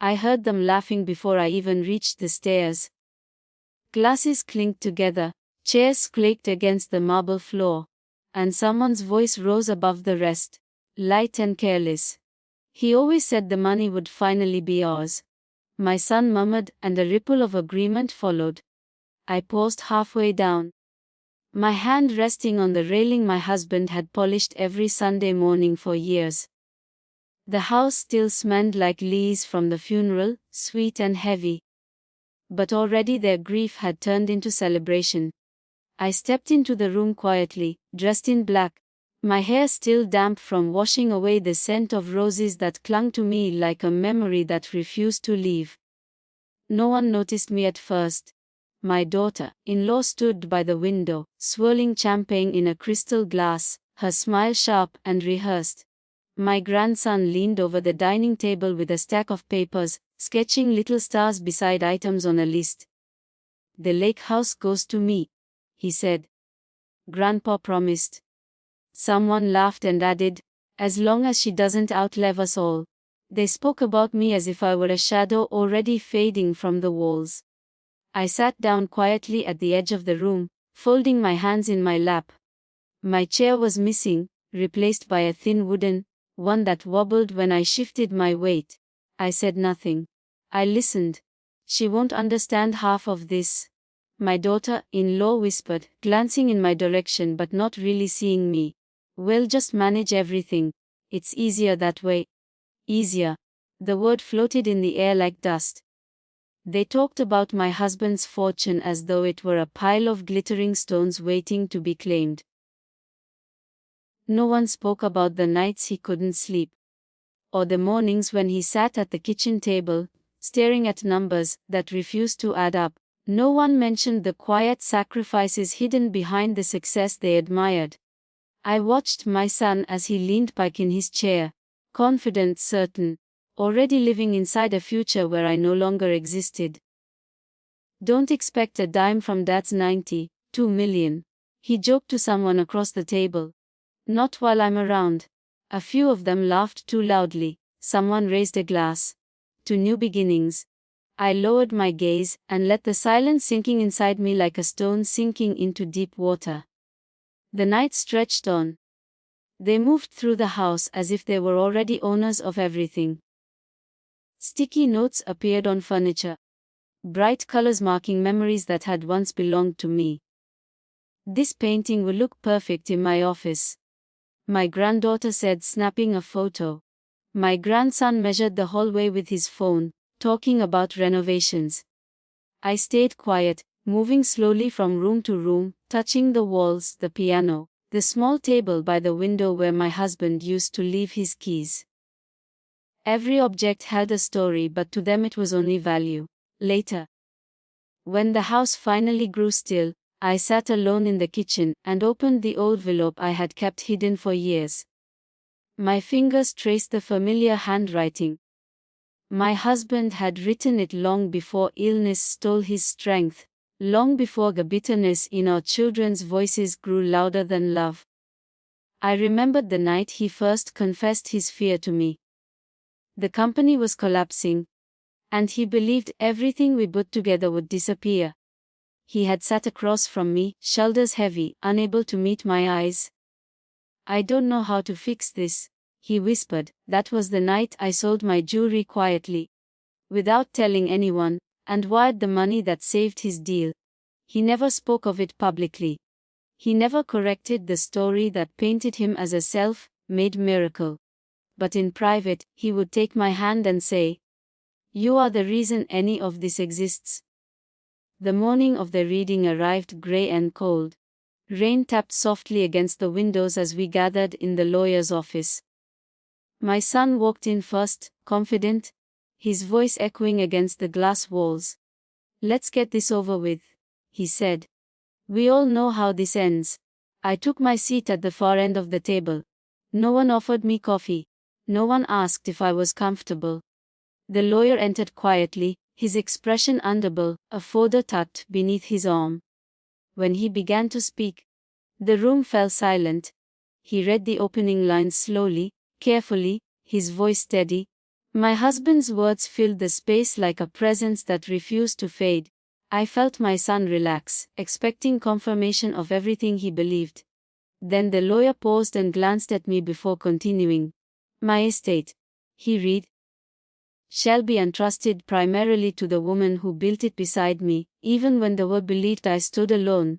I heard them laughing before I even reached the stairs. Glasses clinked together, chairs squeaked against the marble floor, and someone's voice rose above the rest, light and careless. "He always said the money would finally be ours," my son murmured, and a ripple of agreement followed. I paused halfway down, my hand resting on the railing my husband had polished every Sunday morning for years. The house still smelled like leaves from the funeral, sweet and heavy. But already their grief had turned into celebration. I stepped into the room quietly, dressed in black, my hair still damp from washing away the scent of roses that clung to me like a memory that refused to leave. No one noticed me at first. My daughter-in-law stood by the window, swirling champagne in a crystal glass, her smile sharp and rehearsed. My grandson leaned over the dining table with a stack of papers, sketching little stars beside items on a list. "The lake house goes to me," he said. "Grandpa promised." Someone laughed and added, "As long as she doesn't outlive us all." They spoke about me as if I were a shadow already fading from the walls. I sat down quietly at the edge of the room, folding my hands in my lap. My chair was missing, replaced by a thin wooden one that wobbled when I shifted my weight. I said nothing. I listened. "She won't understand half of this," my daughter-in-law whispered, glancing in my direction but not really seeing me. "We'll just manage everything. It's easier that way." Easier. The word floated in the air like dust. They talked about my husband's fortune as though it were a pile of glittering stones waiting to be claimed. No one spoke about the nights he couldn't sleep, or the mornings when he sat at the kitchen table, staring at numbers that refused to add up. No one mentioned the quiet sacrifices hidden behind the success they admired. I watched my son as he leaned back in his chair, confident, certain, already living inside a future where I no longer existed. "Don't expect a dime from Dad's 92 million, he joked to someone across the table. "Not while I'm around." A few of them laughed too loudly. Someone raised a glass. "To new beginnings." I lowered my gaze and let the silence sinking inside me like a stone sinking into deep water. The night stretched on. They moved through the house as if they were already owners of everything. Sticky notes appeared on furniture, bright colors marking memories that had once belonged to me. "This painting will look perfect in my office," my granddaughter said, snapping a photo. My grandson measured the hallway with his phone, talking about renovations. I stayed quiet, moving slowly from room to room, touching the walls, the piano, the small table by the window where my husband used to leave his keys. Every object held a story, but to them it was only value. Later, when the house finally grew still, I sat alone in the kitchen and opened the old envelope I had kept hidden for years. My fingers traced the familiar handwriting. My husband had written it long before illness stole his strength, long before the bitterness in our children's voices grew louder than love. I remembered the night he first confessed his fear to me. The company was collapsing, and he believed everything we put together would disappear. He had sat across from me, shoulders heavy, unable to meet my eyes. "I don't know how to fix this," he whispered. That was the night I sold my jewelry quietly, without telling anyone, and wired the money that saved his deal. He never spoke of it publicly. He never corrected the story that painted him as a self-made miracle. But in private, he would take my hand and say, "You are the reason any of this exists." The morning of the reading arrived gray and cold. Rain tapped softly against the windows as we gathered in the lawyer's office. My son walked in first, confident, his voice echoing against the glass walls. "Let's get this over with," he said. "We all know how this ends." I took my seat at the far end of the table. No one offered me coffee. No one asked if I was comfortable. The lawyer entered quietly, his expression unbearable, a folder tucked beneath his arm. When he began to speak, the room fell silent. He read the opening lines slowly, carefully, his voice steady. My husband's words filled the space like a presence that refused to fade. I felt my son relax, expecting confirmation of everything he believed. Then the lawyer paused and glanced at me before continuing. My estate, he read, shall be entrusted primarily to the woman who built it beside me, even when the world believed I stood alone.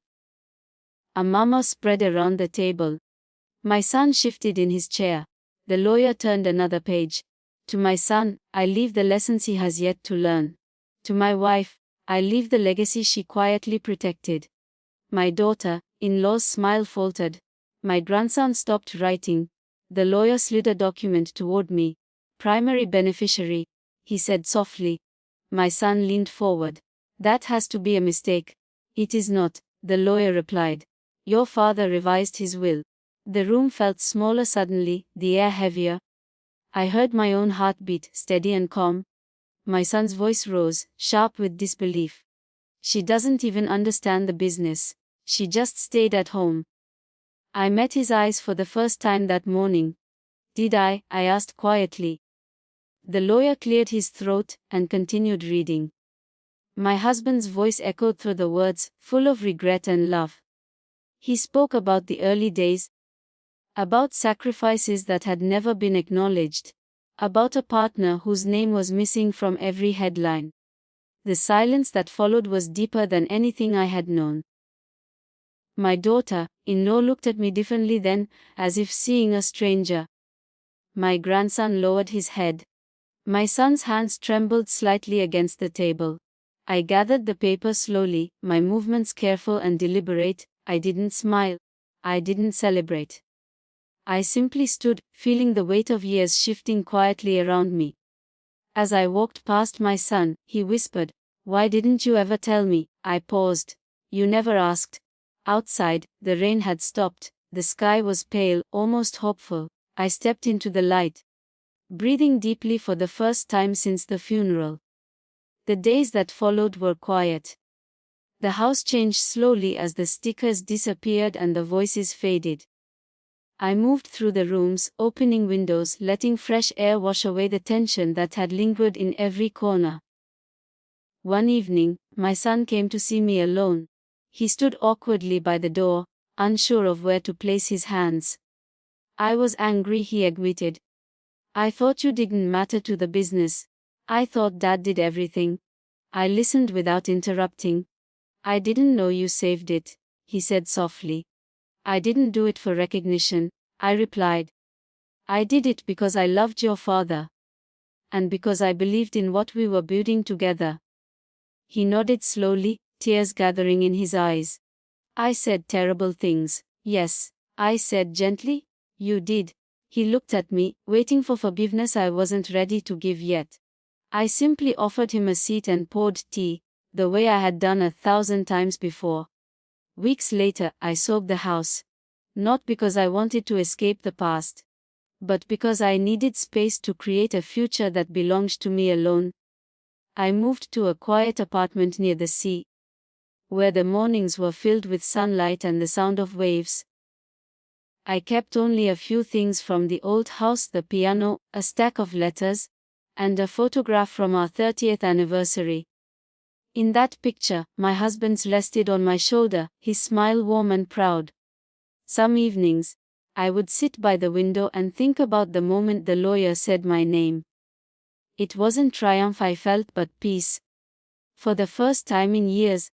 A murmur spread around the table. My son shifted in his chair. The lawyer turned another page. To my son, I leave the lessons he has yet to learn. To my wife, I leave the legacy she quietly protected. My daughter-in-law's smile faltered. My grandson stopped writing. The lawyer slid a document toward me. Primary beneficiary, he said softly. My son leaned forward. That has to be a mistake. It is not, the lawyer replied. Your father revised his will. The room felt smaller suddenly, the air heavier. I heard my own heartbeat, steady and calm. My son's voice rose, sharp with disbelief. She doesn't even understand the business. She just stayed at home. I met his eyes for the first time that morning. Did I asked quietly. The lawyer cleared his throat and continued reading. My husband's voice echoed through the words, full of regret and love. He spoke about the early days, about sacrifices that had never been acknowledged, about a partner whose name was missing from every headline. The silence that followed was deeper than anything I had known. My daughter-in-law looked at me differently then, as if seeing a stranger. My grandson lowered his head. My son's hands trembled slightly against the table. I gathered the paper slowly, my movements careful and deliberate. I didn't smile. I didn't celebrate. I simply stood, feeling the weight of years shifting quietly around me. As I walked past my son, he whispered, "Why didn't you ever tell me?" I paused. "You never asked." Outside, the rain had stopped. The sky was pale, almost hopeful. I stepped into the light, breathing deeply for the first time since the funeral. The days that followed were quiet. The house changed slowly as the stickers disappeared and the voices faded. I moved through the rooms, opening windows, letting fresh air wash away the tension that had lingered in every corner. One evening, my son came to see me alone. He stood awkwardly by the door, unsure of where to place his hands. I was angry, he admitted. I thought you didn't matter to the business. I thought Dad did everything. I listened without interrupting. I didn't know you saved it, he said softly. I didn't do it for recognition, I replied. I did it because I loved your father. And because I believed in what we were building together. He nodded slowly, tears gathering in his eyes. I said terrible things, yes, I said gently. You did. He looked at me, waiting for forgiveness I wasn't ready to give yet. I simply offered him a seat and poured tea, the way I had done 1,000 times before. Weeks later, I sold the house. Not because I wanted to escape the past, but because I needed space to create a future that belonged to me alone. I moved to a quiet apartment near the sea, where the mornings were filled with sunlight and the sound of waves. I kept only a few things from the old house: the piano, a stack of letters, and a photograph from our 30th anniversary. In that picture, my husband rested on my shoulder, his smile warm and proud. Some evenings, I would sit by the window and think about the moment the lawyer said my name. It wasn't triumph I felt, but peace. For the first time in years,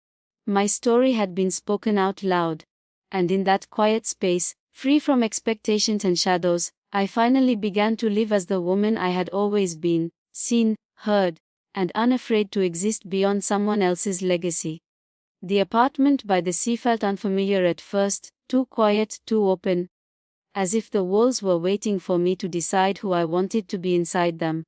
my story had been spoken out loud. And in that quiet space, free from expectations and shadows, I finally began to live as the woman I had always been, seen, heard, and unafraid to exist beyond someone else's legacy. The apartment by the sea felt unfamiliar at first, too quiet, too open, as if the walls were waiting for me to decide who I wanted to be inside them.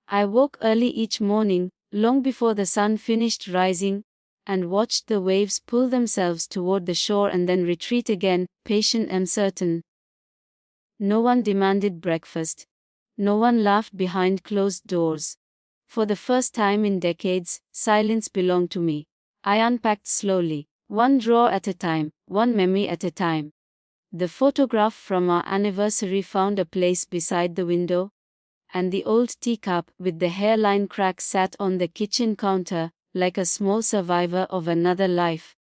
I woke early each morning, long before the sun finished rising, and watched the waves pull themselves toward the shore and then retreat again, patient and certain. No one demanded breakfast. No one laughed behind closed doors. For the first time in decades, silence belonged to me. I unpacked slowly, one drawer at a time, one memory at a time. The photograph from our anniversary found a place beside the window. and the old teacup with the hairline crack sat on the kitchen counter, like a small survivor of another life.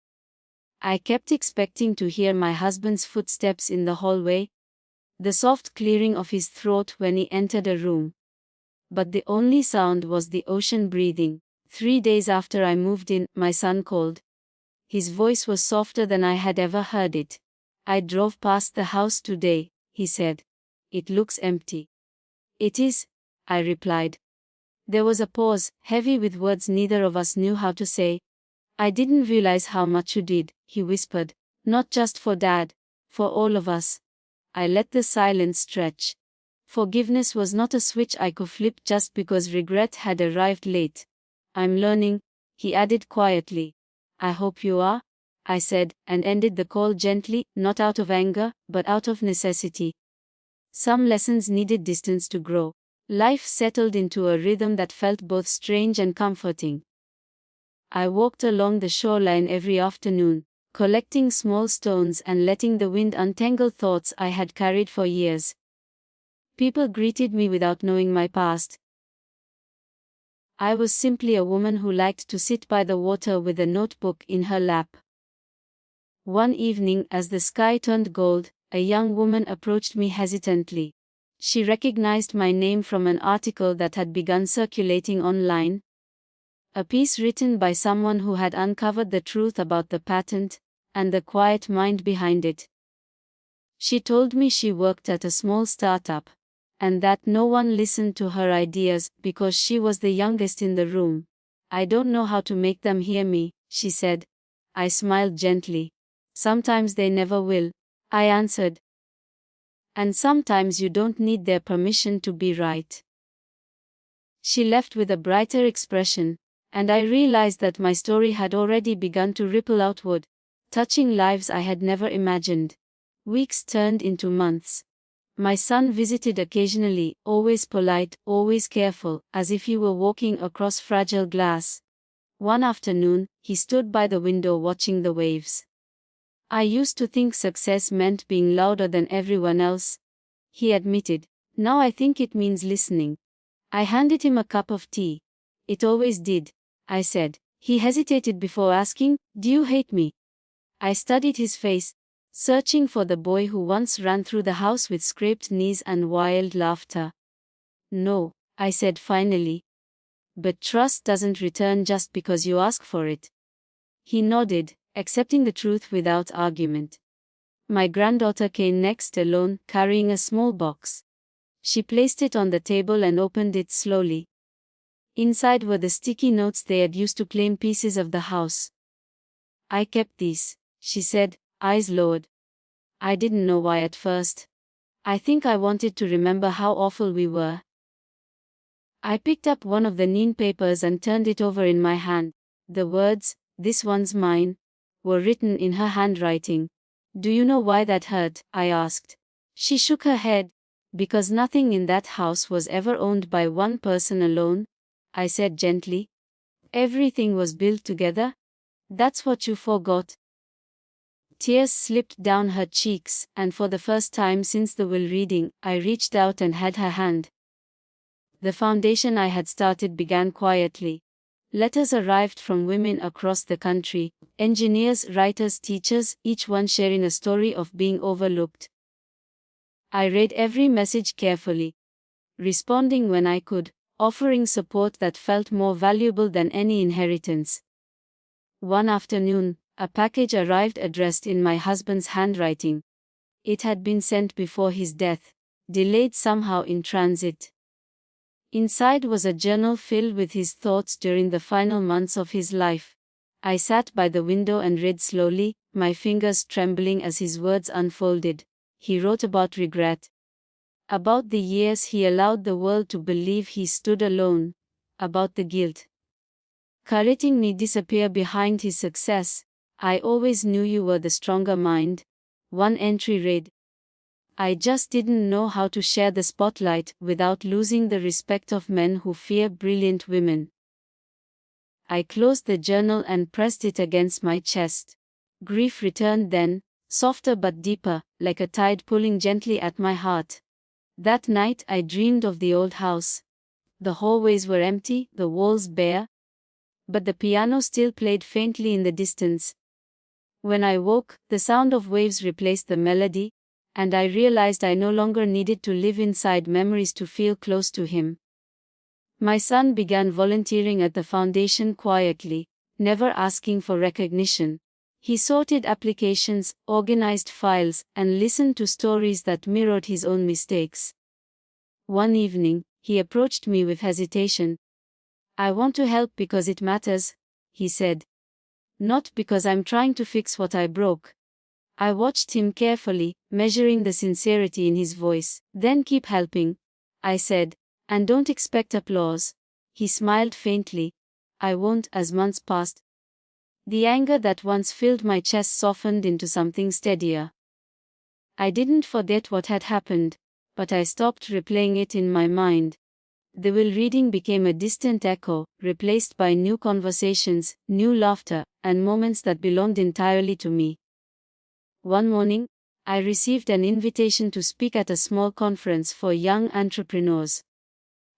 I kept expecting to hear my husband's footsteps in the hallway, the soft clearing of his throat when he entered a room. But the only sound was the ocean breathing. 3 days after I moved in, my son called. His voice was softer than I had ever heard it. "I drove past the house today," he said. "It looks empty." "It is," I replied. There was a pause, heavy with words neither of us knew how to say. "I didn't realize how much you did," he whispered. "Not just for Dad, for all of us." I let the silence stretch. Forgiveness was not a switch I could flip just because regret had arrived late. "I'm learning," he added quietly. "I hope you are," I said, and ended the call gently, not out of anger, but out of necessity. Some lessons needed distance to grow. Life settled into a rhythm that felt both strange and comforting. I walked along the shoreline every afternoon, collecting small stones and letting the wind untangle thoughts I had carried for years. People greeted me without knowing my past. I was simply a woman who liked to sit by the water with a notebook in her lap. One evening, as the sky turned gold, a young woman approached me hesitantly. She recognized my name from an article that had begun circulating online. A piece written by someone who had uncovered the truth about the patent, and the quiet mind behind it. She told me she worked at a small startup, and that no one listened to her ideas because she was the youngest in the room. "I don't know how to make them hear me," she said. I smiled gently. "Sometimes they never will," I answered. "And sometimes you don't need their permission to be right." She left with a brighter expression, and I realized that my story had already begun to ripple outward, touching lives I had never imagined. Weeks turned into months. My son visited occasionally, always polite, always careful, as if he were walking across fragile glass. One afternoon, he stood by the window watching the waves. "I used to think success meant being louder than everyone else," he admitted. "Now I think it means listening." I handed him a cup of tea. "It always did," I said. He hesitated before asking, "Do you hate me?" I studied his face, searching for the boy who once ran through the house with scraped knees and wild laughter. "No," I said finally. "But trust doesn't return just because you ask for it." He nodded, accepting the truth without argument. My granddaughter came next alone, carrying a small box. She placed it on the table and opened it slowly. Inside were the sticky notes they had used to claim pieces of the house. "I kept these," she said, eyes lowered. "I didn't know why at first. I think I wanted to remember how awful we were." I picked up one of the neon papers and turned it over in my hand. The words, "This one's mine," were written in her handwriting. "Do you know why that hurt?" I asked. She shook her head. "Because nothing in that house was ever owned by one person alone," I said gently. "Everything was built together. That's what you forgot." Tears slipped down her cheeks, and for the first time since the will reading, I reached out and had her hand. The foundation I had started began quietly. Letters arrived from women across the country, engineers, writers, teachers, each one sharing a story of being overlooked. I read every message carefully, responding when I could, offering support that felt more valuable than any inheritance. One afternoon, a package arrived addressed in my husband's handwriting. It had been sent before his death, delayed somehow in transit. Inside was a journal filled with his thoughts during the final months of his life. I sat by the window and read slowly, my fingers trembling as his words unfolded. He wrote about regret, about the years he allowed the world to believe he stood alone, about the guilt. Letting me disappear behind his success. "I always knew you were the stronger mind," one entry read. "I just didn't know how to share the spotlight without losing the respect of men who fear brilliant women." I closed the journal and pressed it against my chest. Grief returned then, softer but deeper, like a tide pulling gently at my heart. That night I dreamed of the old house. The hallways were empty, the walls bare, but the piano still played faintly in the distance. When I woke, the sound of waves replaced the melody, and I realized I no longer needed to live inside memories to feel close to him. My son began volunteering at the foundation quietly, never asking for recognition. He sorted applications, organized files, and listened to stories that mirrored his own mistakes. One evening, he approached me with hesitation. "I want to help because it matters," he said. "Not because I'm trying to fix what I broke." I watched him carefully, measuring the sincerity in his voice. "Then keep helping," I said, "and don't expect applause." He smiled faintly. "I won't." As months passed, the anger that once filled my chest softened into something steadier. I didn't forget what had happened, but I stopped replaying it in my mind. The will reading became a distant echo, replaced by new conversations, new laughter, and moments that belonged entirely to me. One morning, I received an invitation to speak at a small conference for young entrepreneurs.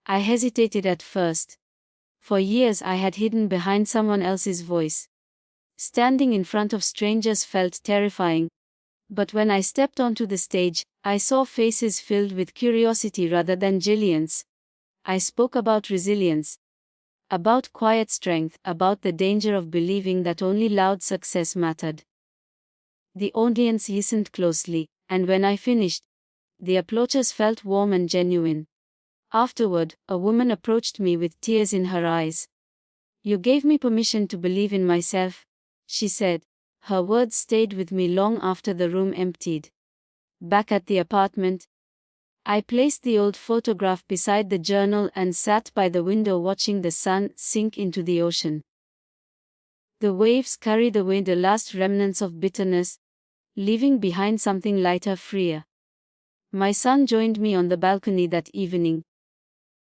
I hesitated at first. For years I had hidden behind someone else's voice. Standing in front of strangers felt terrifying. But when I stepped onto the stage, I saw faces filled with curiosity rather than Jillian's. I spoke about resilience, about quiet strength, about the danger of believing that only loud success mattered. The audience listened closely, and when I finished, the applause felt warm and genuine. Afterward, a woman approached me with tears in her eyes. "You gave me permission to believe in myself," she said. Her words stayed with me long after the room emptied. Back at the apartment, I placed the old photograph beside the journal and sat by the window watching the sun sink into the ocean. The waves carried away the last remnants of bitterness, leaving behind something lighter, freer. My son joined me on the balcony that evening.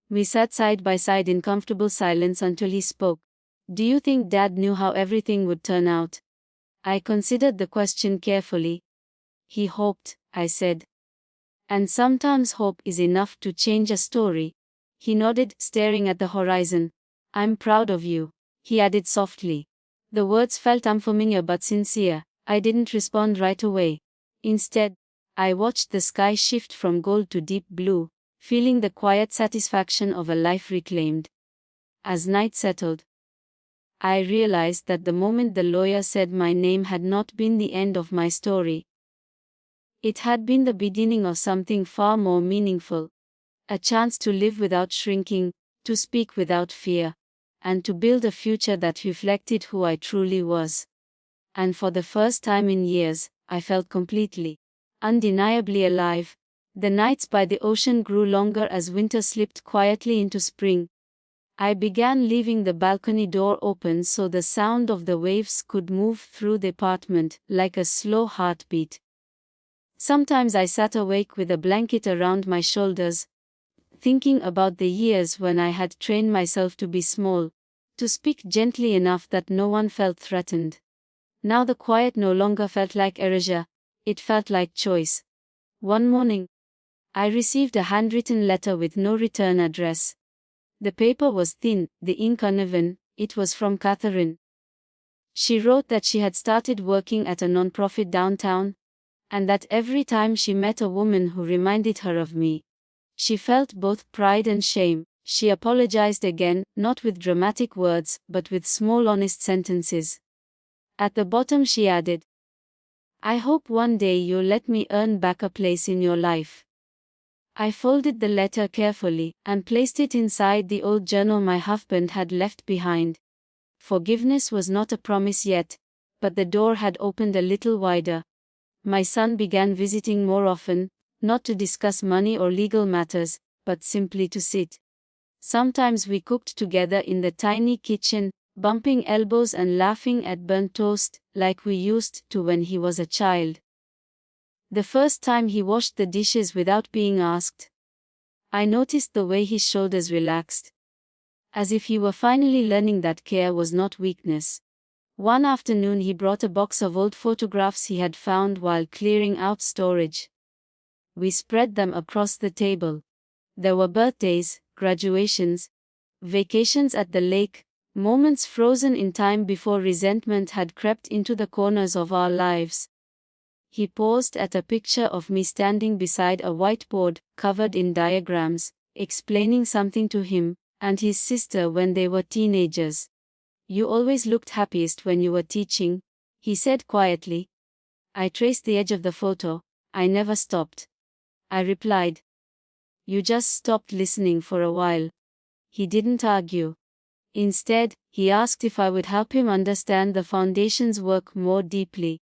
We sat side by side in comfortable silence until he spoke. "Do you think Dad knew how everything would turn out?" I considered the question carefully. "He hoped," I said. "And sometimes hope is enough to change a story." He nodded, staring at the horizon. "I'm proud of you," he added softly. The words felt unfamiliar but sincere. I didn't respond right away. Instead, I watched the sky shift from gold to deep blue, feeling the quiet satisfaction of a life reclaimed. As night settled, I realized that the moment the lawyer said my name had not been the end of my story. It had been the beginning of something far more meaningful. A chance to live without shrinking, to speak without fear, and to build a future that reflected who I truly was. And for the first time in years, I felt completely, undeniably alive. The nights by the ocean grew longer as winter slipped quietly into spring. I began leaving the balcony door open so the sound of the waves could move through the apartment, like a slow heartbeat. Sometimes I sat awake with a blanket around my shoulders, thinking about the years when I had trained myself to be small, to speak gently enough that no one felt threatened. Now the quiet no longer felt like erasure, it felt like choice. One morning, I received a handwritten letter with no return address. The paper was thin, the ink uneven. It was from Catherine. She wrote that she had started working at a nonprofit downtown, and that every time she met a woman who reminded her of me, she felt both pride and shame. She apologized again, not with dramatic words, but with small honest sentences. At the bottom she added, "I hope one day you'll let me earn back a place in your life." I folded the letter carefully, and placed it inside the old journal my husband had left behind. Forgiveness was not a promise yet, but the door had opened a little wider. My son began visiting more often, not to discuss money or legal matters, but simply to sit. Sometimes we cooked together in the tiny kitchen, bumping elbows and laughing at burnt toast, like we used to when he was a child. The first time he washed the dishes without being asked, I noticed the way his shoulders relaxed, as if he were finally learning that care was not weakness. One afternoon he brought a box of old photographs he had found while clearing out storage. We spread them across the table. There were birthdays, graduations, vacations at the lake, moments frozen in time before resentment had crept into the corners of our lives. He paused at a picture of me standing beside a whiteboard covered in diagrams, explaining something to him and his sister when they were teenagers. "You always looked happiest when you were teaching," he said quietly. I traced the edge of the photo. "I never stopped," I replied. "You just stopped listening for a while." He didn't argue. Instead, he asked if I would help him understand the foundation's work more deeply.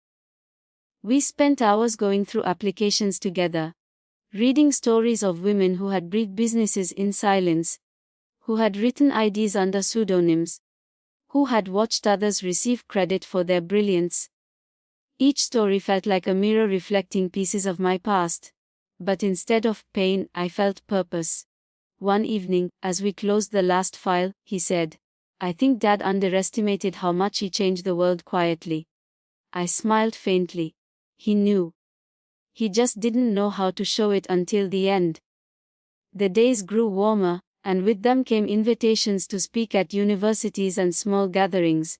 We spent hours going through applications together, reading stories of women who had built businesses in silence, who had written IDs under pseudonyms, who had watched others receive credit for their brilliance. Each story felt like a mirror reflecting pieces of my past, but instead of pain, I felt purpose. One evening, as we closed the last file, he said, "I think Dad underestimated how much he changed the world quietly." I smiled faintly. He knew. He just didn't know how to show it until the end. The days grew warmer, and with them came invitations to speak at universities and small gatherings.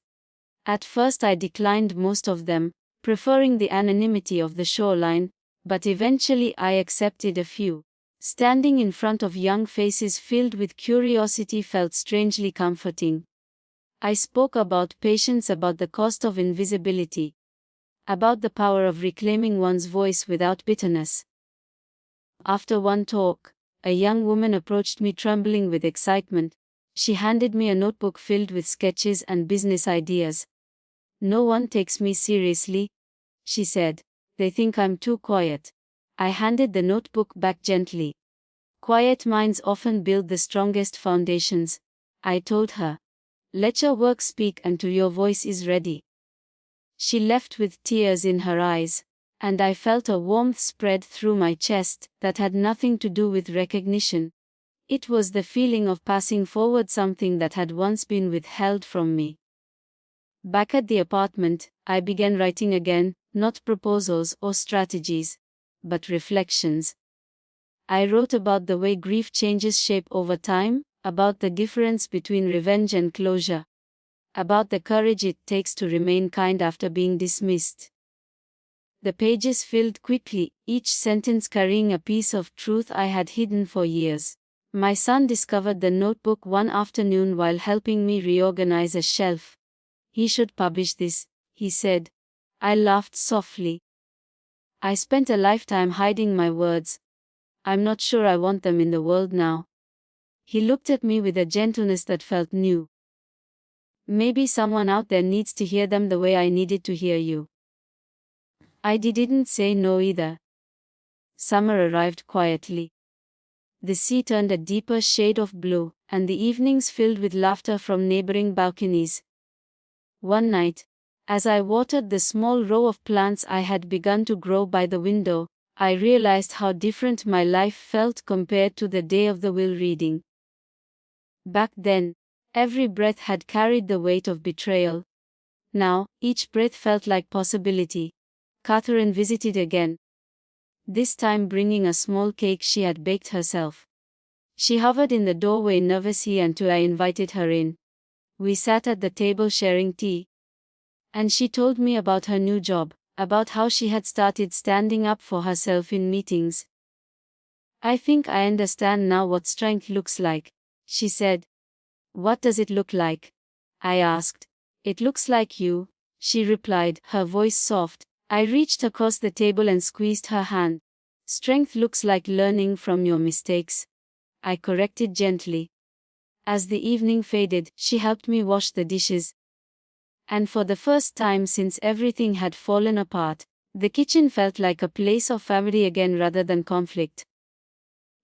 At first I declined most of them, preferring the anonymity of the shoreline, but eventually I accepted a few. Standing in front of young faces filled with curiosity felt strangely comforting. I spoke about patience, about the cost of invisibility, about the power of reclaiming one's voice without bitterness. After one talk, a young woman approached me trembling with excitement. She handed me a notebook filled with sketches and business ideas. "No one takes me seriously," she said. "They think I'm too quiet." I handed the notebook back gently. "Quiet minds often build the strongest foundations," I told her. "Let your work speak until your voice is ready." She left with tears in her eyes, and I felt a warmth spread through my chest that had nothing to do with recognition. It was the feeling of passing forward something that had once been withheld from me. Back at the apartment, I began writing again, not proposals or strategies, but reflections. I wrote about the way grief changes shape over time, about the difference between revenge and closure, about the courage it takes to remain kind after being dismissed. The pages filled quickly, each sentence carrying a piece of truth I had hidden for years. My son discovered the notebook one afternoon while helping me reorganize a shelf. "He should publish this," he said. I laughed softly. "I spent a lifetime hiding my words. I'm not sure I want them in the world now." He looked at me with a gentleness that felt new. "Maybe someone out there needs to hear them the way I needed to hear you." I didn't say no either. Summer arrived quietly. The sea turned a deeper shade of blue, and the evenings filled with laughter from neighboring balconies. One night, as I watered the small row of plants I had begun to grow by the window, I realized how different my life felt compared to the day of the will reading. Back then, every breath had carried the weight of betrayal. Now, each breath felt like possibility. Catherine visited again, this time bringing a small cake she had baked herself. She hovered in the doorway nervously until I invited her in. We sat at the table sharing tea, and she told me about her new job, about how she had started standing up for herself in meetings. "I think I understand now what strength looks like," she said. "What does it look like?" I asked. "It looks like you," she replied, her voice soft. I reached across the table and squeezed her hand. "Strength looks like learning from your mistakes," I corrected gently. As the evening faded, she helped me wash the dishes. And for the first time since everything had fallen apart, the kitchen felt like a place of family again rather than conflict.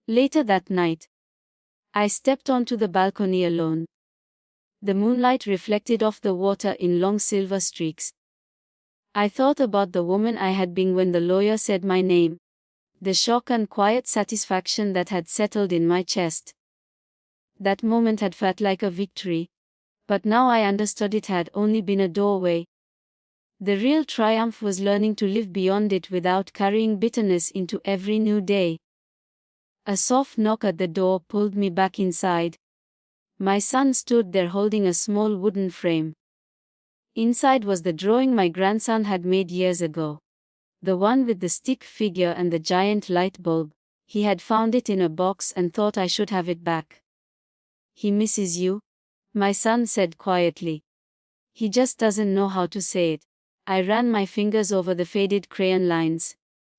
Later that night, I stepped onto the balcony alone. The moonlight reflected off the water in long silver streaks. I thought about the woman I had been when the lawyer said my name, the shock and quiet satisfaction that had settled in my chest. That moment had felt like a victory, but now I understood it had only been a doorway. The real triumph was learning to live beyond it without carrying bitterness into every new day. A soft knock at the door pulled me back inside. My son stood there holding a small wooden frame. Inside was the drawing my grandson had made years ago. The one with the stick figure and the giant light bulb. He had found it in a box and thought I should have it back. "He misses you," my son said quietly. "He just doesn't know how to say it." I ran my fingers over the faded crayon lines.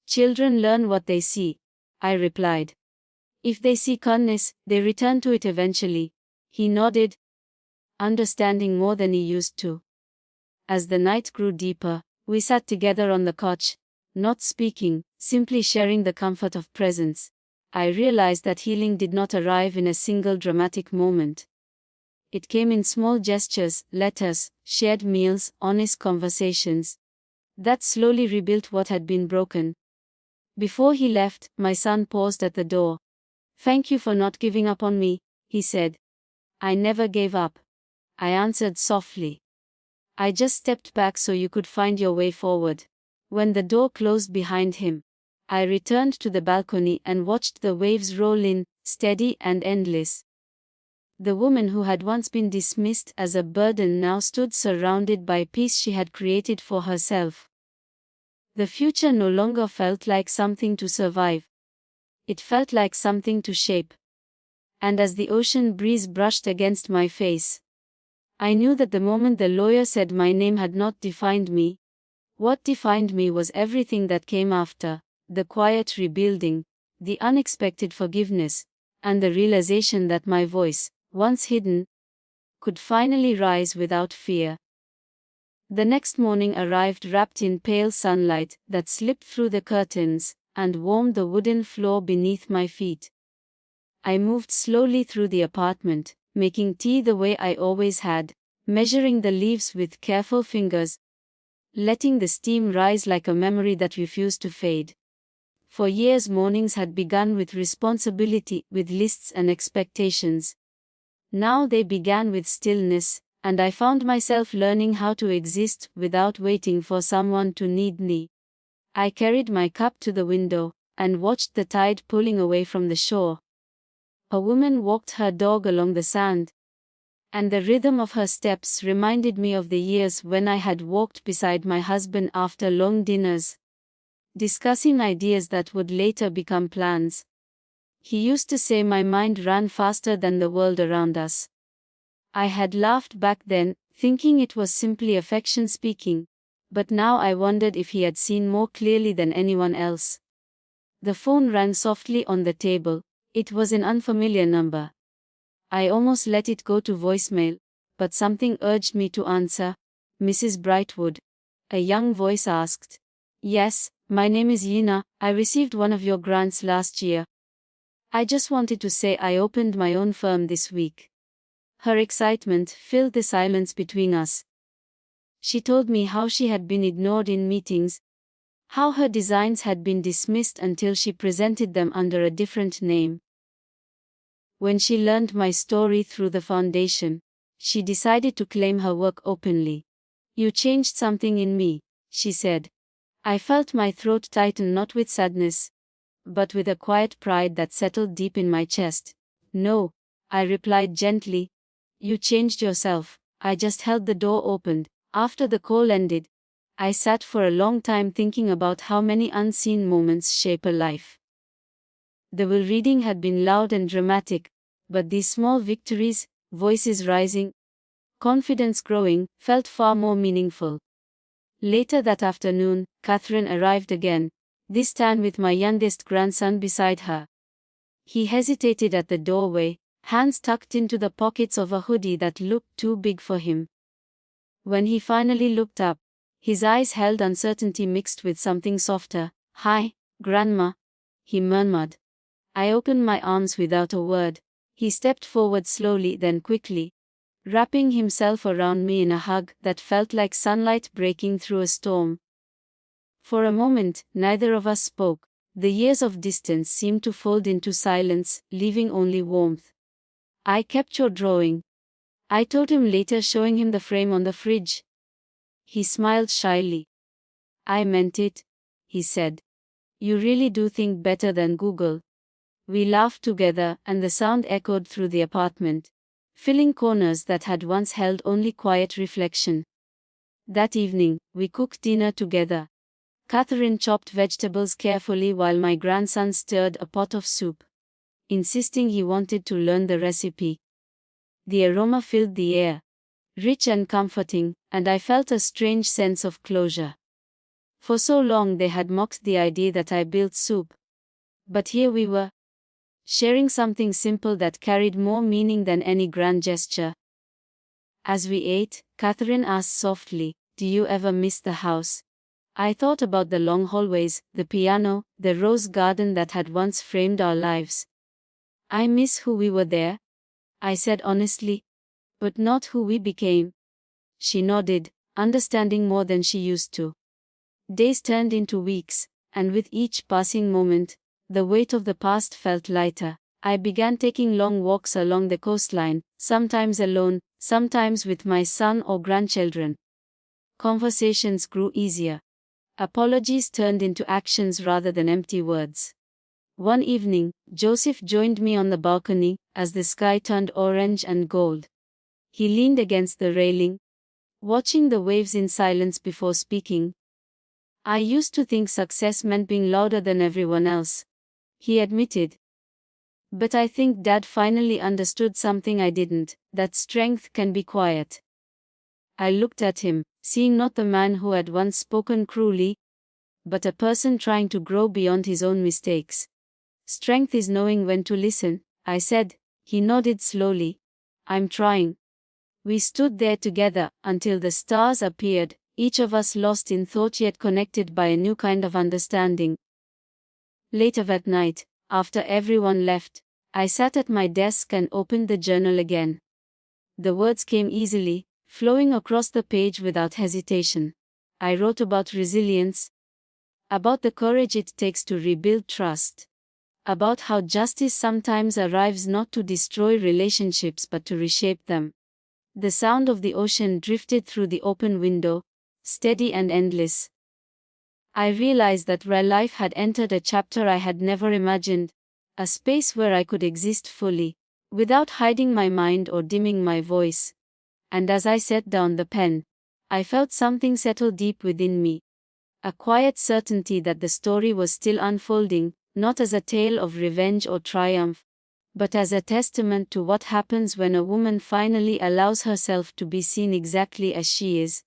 "Children learn what they see," I replied. "If they see kindness, they return to it eventually." He nodded, understanding more than he used to. As the night grew deeper, we sat together on the couch, not speaking, simply sharing the comfort of presence. I realized that healing did not arrive in a single dramatic moment. It came in small gestures, letters, shared meals, honest conversations. That slowly rebuilt what had been broken. Before he left, my son paused at the door. "Thank you for not giving up on me," he said. "I never gave up," I answered softly. "I just stepped back so you could find your way forward." When the door closed behind him, I returned to the balcony and watched the waves roll in, steady and endless. The woman who had once been dismissed as a burden now stood surrounded by peace she had created for herself. The future no longer felt like something to survive. It felt like something to shape. And as the ocean breeze brushed against my face, I knew that the moment the lawyer said my name had not defined me. What defined me was everything that came after: the quiet rebuilding, the unexpected forgiveness, and the realization that my voice, once hidden, could finally rise without fear. The next morning arrived wrapped in pale sunlight that slipped through the curtains and warmed the wooden floor beneath my feet. I moved slowly through the apartment, making tea the way I always had, measuring the leaves with careful fingers, letting the steam rise like a memory that refused to fade. For years mornings had begun with responsibility, with lists and expectations. Now they began with stillness, and I found myself learning how to exist without waiting for someone to need me. I carried my cup to the window, and watched the tide pulling away from the shore. A woman walked her dog along the sand, and the rhythm of her steps reminded me of the years when I had walked beside my husband after long dinners, discussing ideas that would later become plans. He used to say my mind ran faster than the world around us. I had laughed back then, thinking it was simply affection speaking, but now I wondered if he had seen more clearly than anyone else. The phone rang softly on the table. It was an unfamiliar number. I almost let it go to voicemail, but something urged me to answer. "Mrs. Brightwood?" a young voice asked. "Yes, my name is Yina. I received one of your grants last year. I just wanted to say I opened my own firm this week." Her excitement filled the silence between us. She told me how she had been ignored in meetings, how her designs had been dismissed until she presented them under a different name. When she learned my story through the foundation, she decided to claim her work openly. "You changed something in me," she said. I felt my throat tighten, not with sadness, but with a quiet pride that settled deep in my chest. "No," I replied gently. "You changed yourself." I just held the door open. After the call ended, I sat for a long time thinking about how many unseen moments shape a life. The will reading had been loud and dramatic, but these small victories, voices rising, confidence growing, felt far more meaningful. Later that afternoon, Catherine arrived again, this time with my youngest grandson beside her. He hesitated at the doorway, hands tucked into the pockets of a hoodie that looked too big for him. When he finally looked up, his eyes held uncertainty mixed with something softer. "Hi, Grandma," he murmured. I opened my arms without a word. He stepped forward slowly, then quickly, wrapping himself around me in a hug that felt like sunlight breaking through a storm. For a moment, neither of us spoke. The years of distance seemed to fold into silence, leaving only warmth. "I kept your drawing," I told him later, showing him the frame on the fridge. He smiled shyly. I meant it, he said. You really do think better than Google. We laughed together, and the sound echoed through the apartment, filling corners that had once held only quiet reflection. That evening, we cooked dinner together. Catherine chopped vegetables carefully while my grandson stirred a pot of soup, insisting he wanted to learn the recipe. The aroma filled the air, rich and comforting, and I felt a strange sense of closure. For so long they had mocked the idea that I built soup. But here we were, sharing something simple that carried more meaning than any grand gesture. As we ate, Catherine asked softly, "Do you ever miss the house?" I thought about the long hallways, the piano, the rose garden that had once framed our lives. I miss who we were there, I said honestly, but not who we became. She nodded, understanding more than she used to. Days turned into weeks, and with each passing moment, the weight of the past felt lighter. I began taking long walks along the coastline, sometimes alone, sometimes with my son or grandchildren. Conversations grew easier. Apologies turned into actions rather than empty words. One evening, Joseph joined me on the balcony, as the sky turned orange and gold. He leaned against the railing, watching the waves in silence before speaking. I used to think success meant being louder than everyone else, he admitted. But I think Dad finally understood something I didn't, that strength can be quiet. I looked at him, seeing not the man who had once spoken cruelly, but a person trying to grow beyond his own mistakes. Strength is knowing when to listen, I said. He nodded slowly. I'm trying. We stood there together, until the stars appeared, each of us lost in thought yet connected by a new kind of understanding. Later that night, after everyone left, I sat at my desk and opened the journal again. The words came easily, flowing across the page without hesitation. I wrote about resilience, about the courage it takes to rebuild trust, about how justice sometimes arrives not to destroy relationships but to reshape them. The sound of the ocean drifted through the open window, steady and endless. I realized that where life had entered a chapter I had never imagined, a space where I could exist fully, without hiding my mind or dimming my voice. And as I set down the pen, I felt something settle deep within me. A quiet certainty that the story was still unfolding, not as a tale of revenge or triumph, but as a testament to what happens when a woman finally allows herself to be seen exactly as she is.